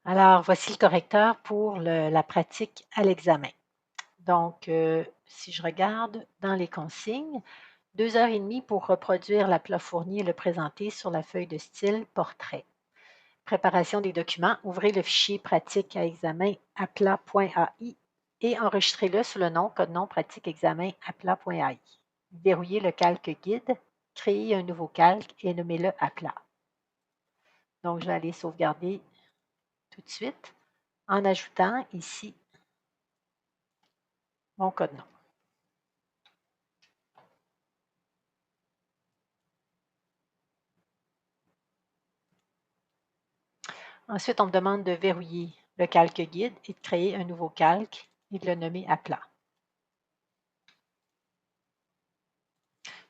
Alors, voici le correcteur pour la pratique à l'examen. Donc, si je regarde dans les consignes, 2 heures et demie pour reproduire l'aplat fourni et le présenter sur la feuille de style portrait. Préparation des documents, ouvrez le fichier pratique à examen aplat.ai et enregistrez-le sous le nom code nom pratique examen aplat.ai. Verrouillez le calque guide, créez un nouveau calque et nommez-le aplat. Donc, je vais aller sauvegarder tout de suite en ajoutant ici mon code nom. Ensuite, on me demande de verrouiller le calque guide et de créer un nouveau calque et de le nommer aplat.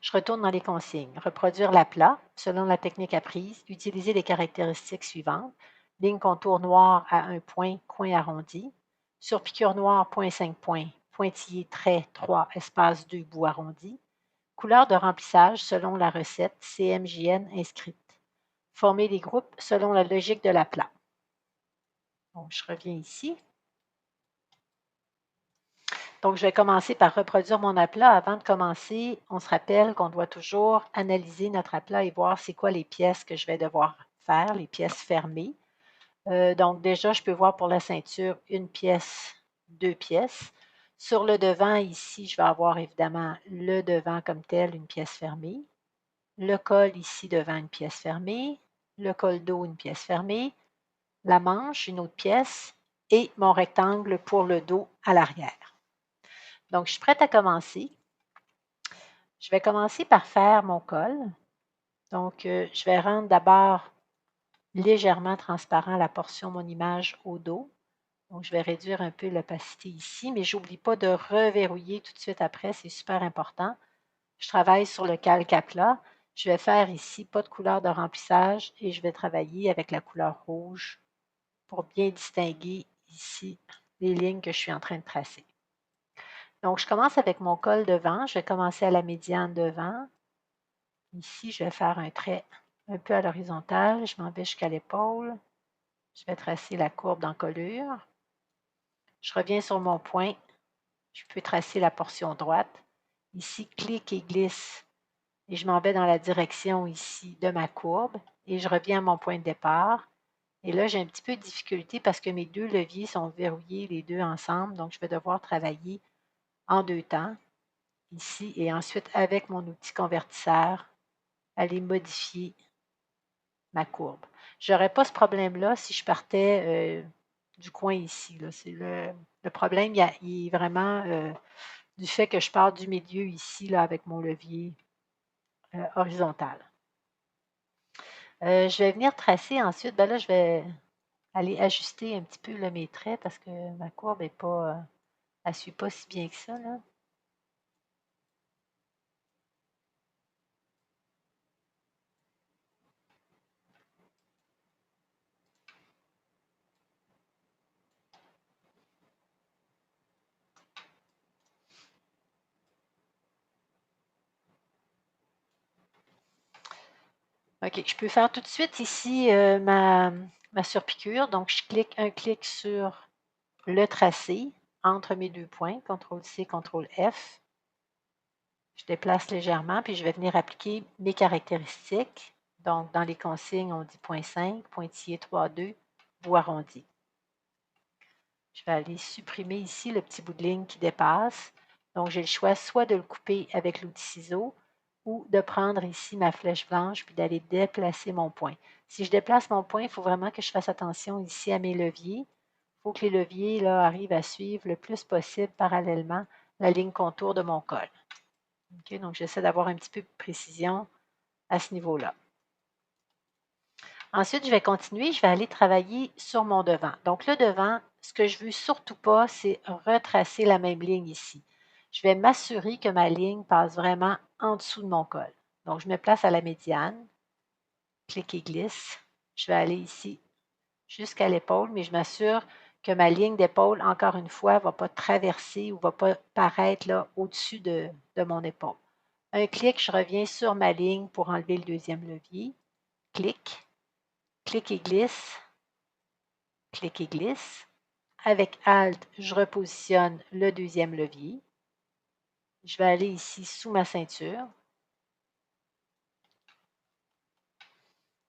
Je retourne dans les consignes. Reproduire l'aplat selon la technique apprise. Utiliser les caractéristiques suivantes. Ligne contour noir à un point, coin arrondi. Surpiqûre noire, point 5 points. Pointillé, trait 3, espace 2, bout arrondi. Couleur de remplissage selon la recette CMJN inscrite. Former des groupes selon la logique de l'aplat. Donc, je reviens ici. Donc, je vais commencer par reproduire mon aplat. Avant de commencer, on se rappelle qu'on doit toujours analyser notre aplat et voir c'est quoi les pièces que je vais devoir faire, les pièces fermées. Donc, déjà, je peux voir pour la ceinture une pièce, 2 pièces. Sur le devant, ici, je vais avoir évidemment le devant comme tel, une pièce fermée. Le col ici devant, une pièce fermée. Le col dos, une pièce fermée. La manche, une autre pièce. Et mon rectangle pour le dos à l'arrière. Donc, je suis prête à commencer. Je vais commencer par faire mon col. Donc, je vais rendre d'abord légèrement transparent la portion mon image au dos. Donc, je vais réduire un peu l'opacité ici, mais je n'oublie pas de reverrouiller tout de suite après, c'est super important. Je travaille sur le calque à plat. Je vais faire ici pas de couleur de remplissage et je vais travailler avec la couleur rouge pour bien distinguer ici les lignes que je suis en train de tracer. Donc, je commence avec mon col devant. Je vais commencer à la médiane devant. Ici, je vais faire un trait un peu à l'horizontale. Je m'en vais jusqu'à l'épaule. Je vais tracer la courbe d'encolure. Je reviens sur mon point. Je peux tracer la portion droite. Ici, clique et glisse. Et je m'en vais dans la direction ici de ma courbe. Et je reviens à mon point de départ. Et là, j'ai un petit peu de difficulté parce que mes 2 leviers sont verrouillés les deux ensemble. Donc, je vais devoir travailler en 2 temps, ici, et ensuite avec mon outil convertisseur, aller modifier ma courbe. Je n'aurais pas ce problème-là si je partais du coin ici. Là. C'est le problème, il est vraiment du fait que je pars du milieu ici là, avec mon levier horizontal. Je vais venir tracer ensuite. Ben là, je vais aller ajuster un petit peu là, mes traits parce que ma courbe n'est pas, elle ne suit pas si bien que ça. Là. OK, je peux faire tout de suite ici ma surpiqûre. Donc, je clique un clic sur le tracé entre mes 2 points, CTRL-C, CTRL-F. Je déplace légèrement, puis je vais venir appliquer mes caractéristiques. Donc, dans les consignes, on dit 0.5, pointillé 3,2, bout arrondi. Je vais aller supprimer ici le petit bout de ligne qui dépasse. Donc, j'ai le choix soit de le couper avec l'outil ciseau ou de prendre ici ma flèche blanche puis d'aller déplacer mon point. Si je déplace mon point, il faut vraiment que je fasse attention ici à mes leviers. Il faut que les leviers là, arrivent à suivre le plus possible parallèlement la ligne contour de mon col. Okay, donc, j'essaie d'avoir un petit peu de précision à ce niveau-là. Ensuite, je vais continuer, je vais aller travailler sur mon devant. Donc, le devant, ce que je ne veux surtout pas, c'est retracer la même ligne ici. Je vais m'assurer que ma ligne passe vraiment en dessous de mon col. Donc, je me place à la médiane, clique et glisse. Je vais aller ici jusqu'à l'épaule, mais je m'assure que ma ligne d'épaule, encore une fois, ne va pas traverser ou ne va pas paraître là au-dessus de mon épaule. Un clic, je reviens sur ma ligne pour enlever le deuxième levier. Clic et glisse. clic et glisse. Avec Alt, je repositionne le deuxième levier. Je vais aller ici sous ma ceinture.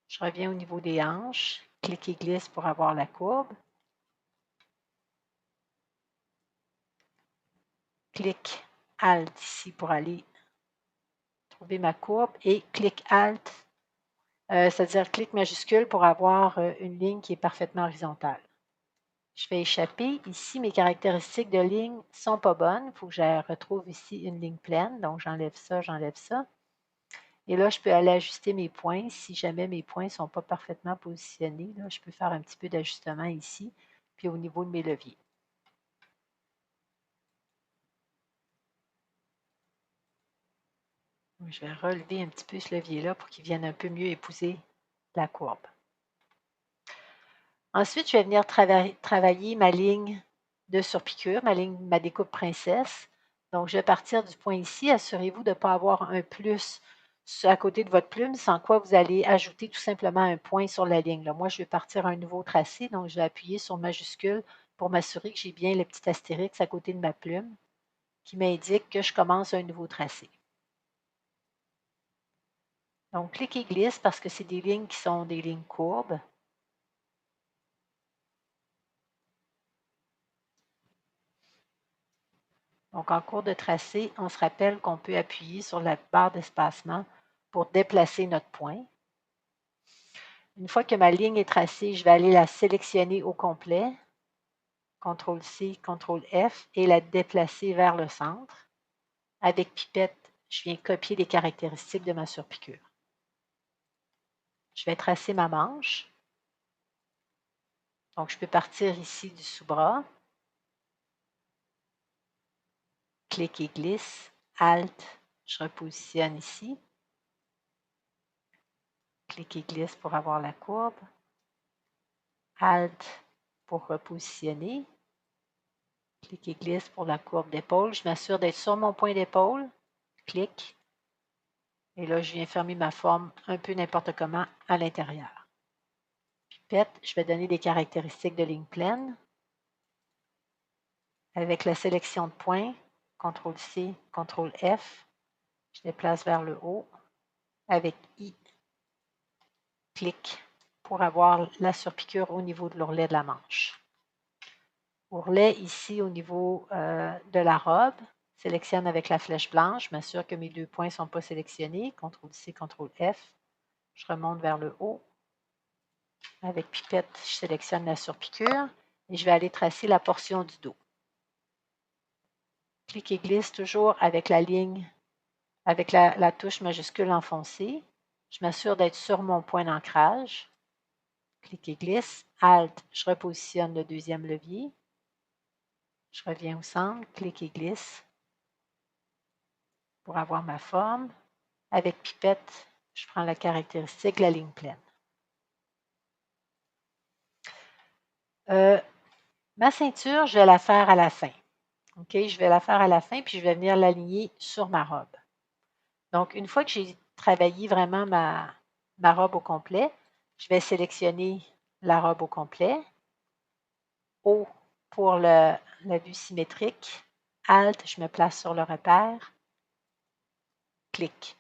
Je reviens au niveau des hanches. Clic et glisse pour avoir la courbe. Clic Alt ici pour aller trouver ma courbe et clic Alt, c'est-à-dire clic majuscule pour avoir une ligne qui est parfaitement horizontale. Je vais échapper. Ici, mes caractéristiques de ligne ne sont pas bonnes. Il faut que je retrouve ici une ligne pleine. Donc, j'enlève ça, j'enlève ça. Et là, je peux aller ajuster mes points. Si jamais mes points ne sont pas parfaitement positionnés, là, je peux faire un petit peu d'ajustement ici, puis au niveau de mes leviers. Je vais relever un petit peu ce levier-là pour qu'il vienne un peu mieux épouser la courbe. Ensuite, je vais venir travailler ma ligne de surpiqûre, ma découpe princesse. Donc, je vais partir du point ici. Assurez-vous de ne pas avoir un plus à côté de votre plume, sans quoi vous allez ajouter tout simplement un point sur la ligne. Là, moi, je vais partir un nouveau tracé, donc je vais appuyer sur majuscule pour m'assurer que j'ai bien le petit astérix à côté de ma plume qui m'indique que je commence un nouveau tracé. Donc, clic et glisse parce que c'est des lignes qui sont des lignes courbes. Donc, en cours de tracé, on se rappelle qu'on peut appuyer sur la barre d'espacement pour déplacer notre point. Une fois que ma ligne est tracée, je vais aller la sélectionner au complet. CTRL-C, CTRL-F et la déplacer vers le centre. Avec pipette, je viens copier les caractéristiques de ma surpiqûre. Je vais tracer ma manche. Donc, je peux partir ici du sous-bras. Clic et glisse. Alt, je repositionne ici. Clic et glisse pour avoir la courbe. Alt pour repositionner. Clic et glisse pour la courbe d'épaule. Je m'assure d'être sur mon point d'épaule. Clic. Et là, je viens fermer ma forme un peu n'importe comment à l'intérieur. Pipette, je vais donner des caractéristiques de ligne pleine. Avec la sélection de points, CTRL-C, CTRL-F, je déplace vers le haut. Avec I, clic pour avoir la surpiqûre au niveau de l'ourlet de la manche. Ourlet ici au niveau de la robe. Sélectionne avec la flèche blanche. Je m'assure que mes deux points ne sont pas sélectionnés. CTRL-C, CTRL-F. Je remonte vers le haut. Avec pipette, je sélectionne la surpiqûre et je vais aller tracer la portion du dos. Clic et glisse toujours avec la ligne, avec la touche majuscule enfoncée. Je m'assure d'être sur mon point d'ancrage. Clic et glisse. Alt, je repositionne le deuxième levier. Je reviens au centre, clic et glisse pour avoir ma forme. Avec pipette, je prends la caractéristique, la ligne pleine. Ma ceinture, je vais la faire à la fin. OK, je vais la faire à la fin, puis je vais venir l'aligner sur ma robe. Donc, une fois que j'ai travaillé vraiment ma robe au complet, je vais sélectionner la robe au complet. O pour la vue symétrique. Alt, je me place sur le repère. Clic.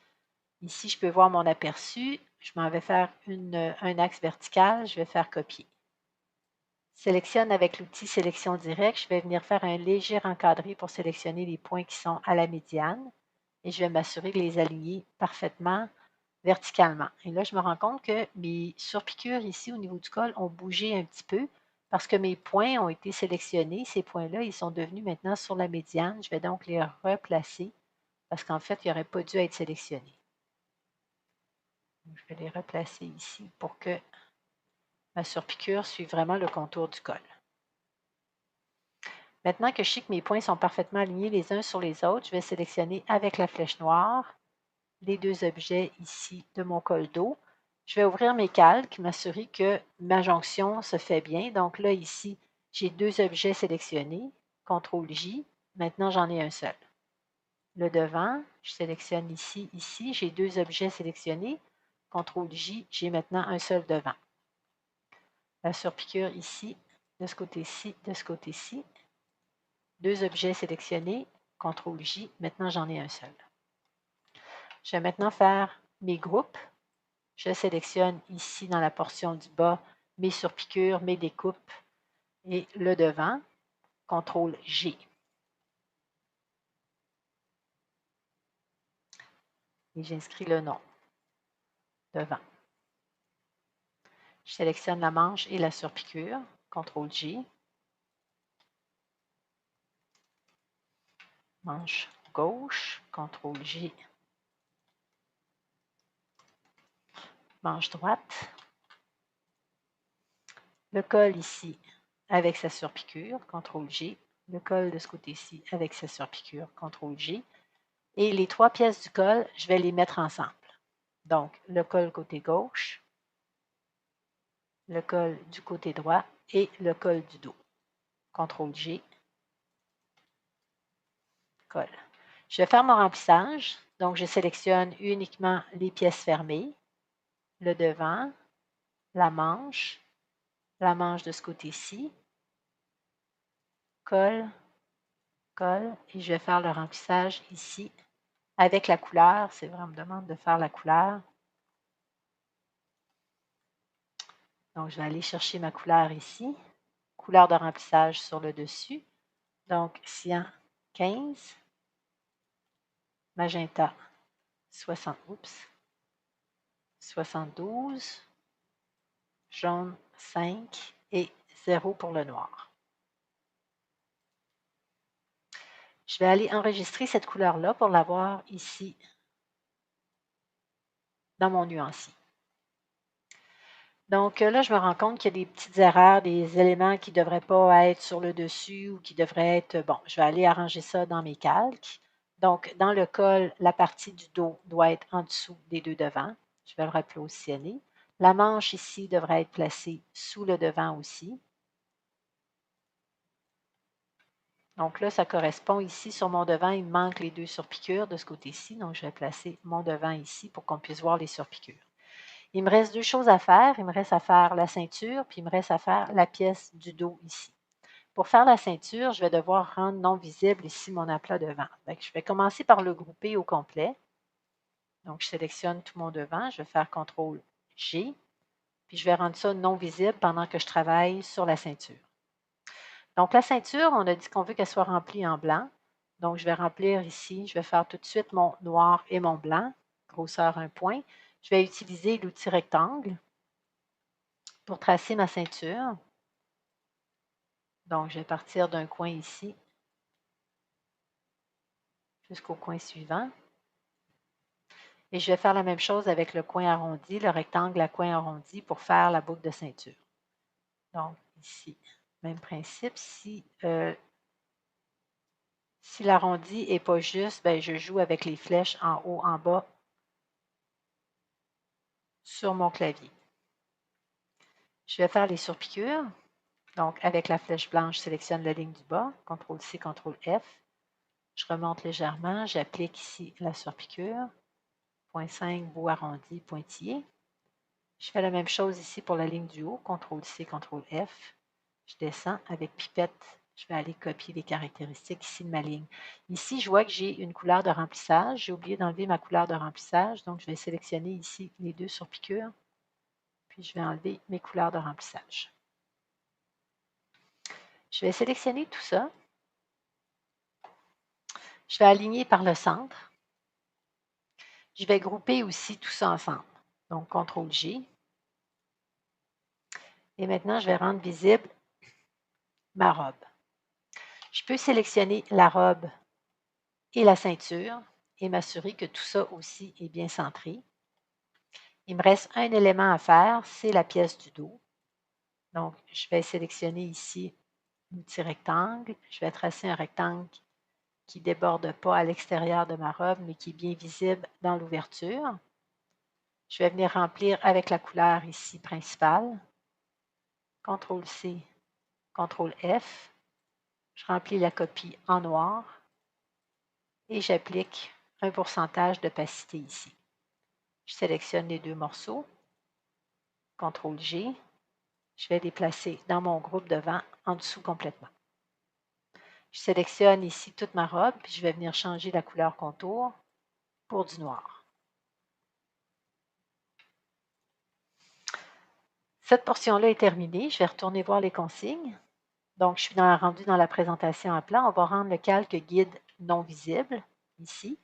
Ici, je peux voir mon aperçu. Je m'en vais faire un axe vertical. Je vais faire copier. Sélectionne avec l'outil sélection directe. Je vais venir faire un léger encadré pour sélectionner les points qui sont à la médiane. Et je vais m'assurer de les aligner parfaitement verticalement. Et là, je me rends compte que mes surpiqûres ici au niveau du col ont bougé un petit peu parce que mes points ont été sélectionnés. Ces points-là, ils sont devenus maintenant sur la médiane. Je vais donc les replacer parce qu'en fait, ils n'auraient pas dû être sélectionnés. Je vais les replacer ici pour que ma surpiqûre suive vraiment le contour du col. Maintenant que je sais que mes points sont parfaitement alignés les uns sur les autres, je vais sélectionner avec la flèche noire les deux objets ici de mon col dos. Je vais ouvrir mes calques, m'assurer que ma jonction se fait bien. Donc là, ici, j'ai deux objets sélectionnés. CTRL-J. Maintenant, j'en ai un seul. Le devant, je sélectionne ici, ici. J'ai deux objets sélectionnés. CTRL-J, j'ai maintenant un seul devant. La surpiqûre ici, de ce côté-ci, de ce côté-ci. 2 objets sélectionnés, CTRL-J. Maintenant, j'en ai un seul. Je vais maintenant faire mes groupes. Je sélectionne ici dans la portion du bas mes surpiqûres, mes découpes et le devant. CTRL-G. Et j'inscris le nom. Devant. Je sélectionne la manche et la surpiqûre. CTRL-J. Manche gauche. CTRL-J. Manche droite. Le col ici avec sa surpiqûre. CTRL-J. Le col de ce côté-ci avec sa surpiqûre. CTRL-J. Et les 3 pièces du col, je vais les mettre ensemble. Donc, le col côté gauche, le col du côté droit et le col du dos. CTRL-J, colle. Je vais faire mon remplissage. Donc, je sélectionne uniquement les pièces fermées, le devant, la manche de ce côté-ci, colle, colle, et je vais faire le remplissage ici avec la couleur. C'est vrai, on me demande de faire la couleur. Donc, je vais aller chercher ma couleur ici. Couleur de remplissage sur le dessus. Donc, cyan 15, magenta 72, jaune 5 et 0 pour le noir. Je vais aller enregistrer cette couleur-là pour l'avoir ici dans mon nuancier. Donc là, je me rends compte qu'il y a des petites erreurs, des éléments qui ne devraient pas être sur le dessus ou qui devraient être... Bon, je vais aller arranger ça dans mes calques. Donc, dans le col, la partie du dos doit être en dessous des 2 devants. Je vais le repositionner. La manche ici devrait être placée sous le devant aussi. Donc là, ça correspond ici sur mon devant. Il me manque les 2 surpiqûres de ce côté-ci. Donc, je vais placer mon devant ici pour qu'on puisse voir les surpiqûres. Il me reste 2 choses à faire. Il me reste à faire la ceinture, puis il me reste à faire la pièce du dos ici. Pour faire la ceinture, je vais devoir rendre non visible ici mon aplat devant. Donc, je vais commencer par le grouper au complet. Donc, je sélectionne tout mon devant. Je vais faire CTRL-G. Puis, je vais rendre ça non visible pendant que je travaille sur la ceinture. Donc, la ceinture, on a dit qu'on veut qu'elle soit remplie en blanc. Donc, je vais remplir ici. Je vais faire tout de suite mon noir et mon blanc. Grosseur 1 point. Je vais utiliser l'outil rectangle pour tracer ma ceinture. Donc, je vais partir d'un coin ici jusqu'au coin suivant. Et je vais faire la même chose avec le coin arrondi, le rectangle à coin arrondi pour faire la boucle de ceinture. Donc, ici, même principe. Si l'arrondi n'est pas juste, ben, je joue avec les flèches en haut, en bas sur mon clavier. Je vais faire les surpiqûres. Donc, avec la flèche blanche, je sélectionne la ligne du bas, CTRL-C, CTRL-F. Je remonte légèrement, j'applique ici la surpiqûre. 0.5, bout arrondi, pointillé. Je fais la même chose ici pour la ligne du haut, CTRL-C, CTRL-F. Je descends avec pipette. Je vais aller copier les caractéristiques ici de ma ligne. Ici, je vois que j'ai une couleur de remplissage. J'ai oublié d'enlever ma couleur de remplissage, donc je vais sélectionner ici les 2 surpiqûres. Puis je vais enlever mes couleurs de remplissage. Je vais sélectionner tout ça. Je vais aligner par le centre. Je vais grouper aussi tout ça ensemble. Donc, CTRL-G. Et maintenant, je vais rendre visible ma robe. Je peux sélectionner la robe et la ceinture et m'assurer que tout ça aussi est bien centré. Il me reste un élément à faire, c'est la pièce du dos. Donc, je vais sélectionner ici l'outil rectangle. Je vais tracer un rectangle qui ne déborde pas à l'extérieur de ma robe, mais qui est bien visible dans l'ouverture. Je vais venir remplir avec la couleur ici principale. CTRL-C, CTRL-F. Je remplis la copie en noir et j'applique un pourcentage d'opacité ici. Je sélectionne les 2 morceaux. CTRL-G. Je vais les placer dans mon groupe devant, en dessous complètement. Je sélectionne ici toute ma robe, puis je vais venir changer la couleur contour pour du noir. Cette portion-là est terminée. Je vais retourner voir les consignes. Donc, je suis rendue dans la présentation à plat. On va rendre le calque guide non visible, ici.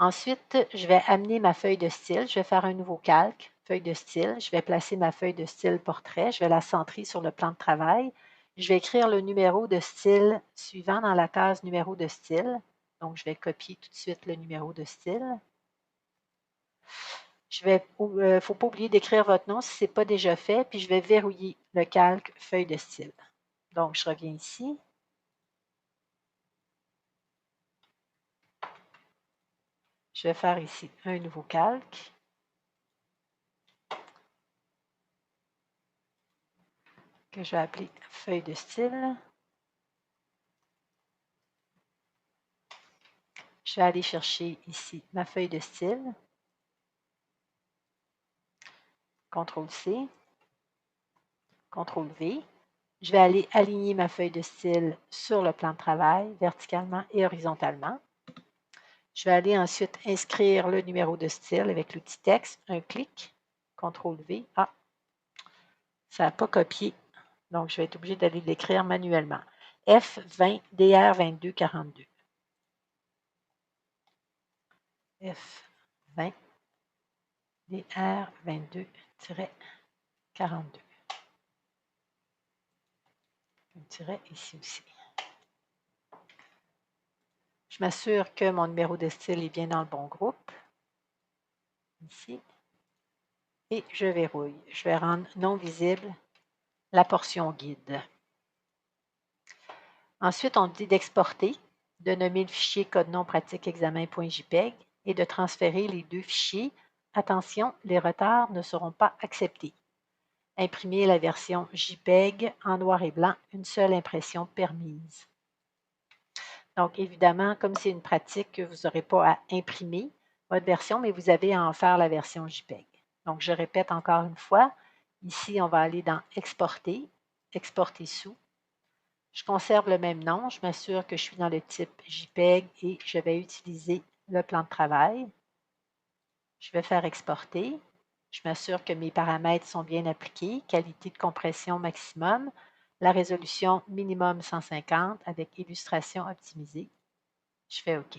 Ensuite, je vais amener ma feuille de style. Je vais faire un nouveau calque, feuille de style. Je vais placer ma feuille de style portrait. Je vais la centrer sur le plan de travail. Je vais écrire le numéro de style suivant dans la case numéro de style. Donc, je vais copier tout de suite le numéro de style. Il ne faut pas oublier d'écrire votre nom si ce n'est pas déjà fait, puis je vais verrouiller le calque feuille de style. Donc, je reviens ici. Je vais faire ici un nouveau calque. Que je vais appeler feuille de style. Je vais aller chercher ici ma feuille de style. CTRL-C, CTRL-V. Je vais aller aligner ma feuille de style sur le plan de travail, verticalement et horizontalement. Je vais aller ensuite inscrire le numéro de style avec l'outil texte, un clic, CTRL-V. Ah, ça n'a pas copié, donc je vais être obligée d'aller l'écrire manuellement. F20 DR22 42. F20 DR22-42. Un tiret ici aussi. Je m'assure que mon numéro de style est bien dans le bon groupe. Ici. Et je verrouille. Je vais rendre non visible la portion guide. Ensuite, on dit d'exporter, de nommer le fichier code nom pratique examen.jpg et de transférer les deux fichiers. Attention, les retards ne seront pas acceptés. Imprimer la version JPEG en noir et blanc, une seule impression permise. Donc, évidemment, comme c'est une pratique que vous n'aurez pas à imprimer votre version, mais vous avez à en faire la version JPEG. Donc, je répète encore une fois. Ici, on va aller dans Exporter, Exporter sous. Je conserve le même nom. Je m'assure que je suis dans le type JPEG et je vais utiliser le plan de travail. Je vais faire Exporter. Je m'assure que mes paramètres sont bien appliqués. Qualité de compression maximum. La résolution minimum 150 avec illustration optimisée. Je fais OK.